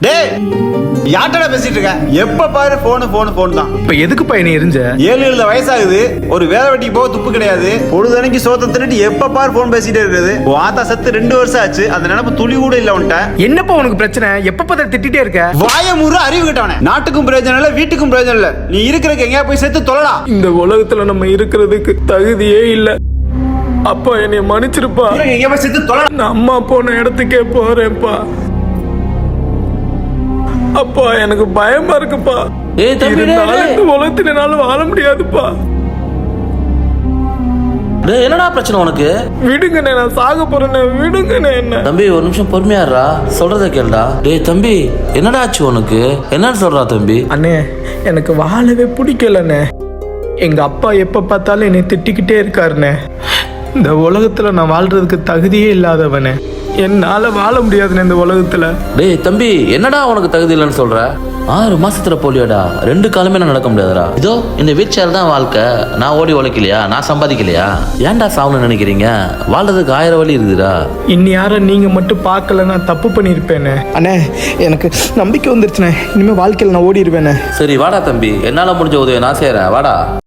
டேய் யார்டா பேசிட்டு இருக்க? எப்ப பாரு போன் தான். இப்ப எதுக்கு பையனை எரிஞ்ச? 7 வயசாகுது, ஒரு வேலை வெட்டிக்கு போக துப்பு கிடையாது. பொழுதனைக்கு சோத்த திருட்டு எப்ப பாரு போன் பேசிட்டே இருக்குது. வாத்தா சத்து 2 வருஷம் ஆச்சு, அந்த நினைப்பு துளி கூட இல்ல உன்ட்ட. என்னப்பா உனக்கு பிரச்சனை? எப்ப பார்த்தாலும் திட்டிட்டே இருக்க? வாய முறை அறிவு கிட்டவனே. நாட்டுக்கும் பிரயோஜனம் இல்ல, வீட்டுக்கும் பிரயோஜனம் இல்ல. நீ இருக்கிறதுக்கு எங்கேயா போய் சேர்த்து தொலைடா. இந்த உலகத்துல நம்ம இருக்கிறதுக்கு தகுதியே இல்ல. அப்பா என்னைய மன்னிச்சிருப்பா. எங்கேயா போய் சேர்த்து தொலைடா. நான் அம்மா போன இடத்துக்கே போறேன்ப்பா. அப்பா எனக்கு பயமா இருக்குப்பா. இருந்தாலும் இந்த உலகத்துல என்னால வாழ முடியாதுப்பா. என்னடா பிரச்சனை உனக்கு? விடுங்கண்ணே, நான் சாக போறேன்னு விடுங்கண்ணே. என்ன தம்பி ஒரு நிமிஷம் பொறுமையாடுறா, சொல்றத கேளுடா. டேய் தம்பி, என்னடா ஆச்சு உனக்கு? என்னன்னு சொல்றா தம்பி? அண்ணே, எனக்கு வாழவே பிடிக்கலண்ணே. எங்க அப்பா எப்ப பார்த்தாலும் என்னை திட்டிக்கிட்டே இருக்காருண்ணே. இந்த உலகத்துல நான் வாழ்றதுக்கு தகுதியே இல்லாதவனே. என்னால வாழ முடியாதுண்ணே இந்த உலகத்துல. டேய் தம்பி, என்னடா உனக்கு தகுதி இல்லைன்னு சொல்ற? 6 மாசத்துல போலியோடா, 2 காலமே நான் நடக்க முடியாதுடா. இதோ இந்த வீச்சர் தான் வாழ்க்கை. நான் ஓடி உழைக்கலையா? நான் சம்பாதிக்கலையா? ஏன்டா சாவணும்னு நினைக்கிறீங்க? வாழ்றதுக்கு 1000 வழி இருக்குதுடா. இன்னி யாரும் நீங்க மட்டும் பார்க்கல, நான் தப்பு பண்ணிருப்பேனே. அண்ணே, எனக்கு நம்பிக்கை வந்துருச்சுண்ணே. இனிமே வாழ்க்கையில நான் ஓடிடுவேனே. சரி வாடா தம்பி, என்னால முடிஞ்ச உதவி நான் செய்யறேன், வாடா.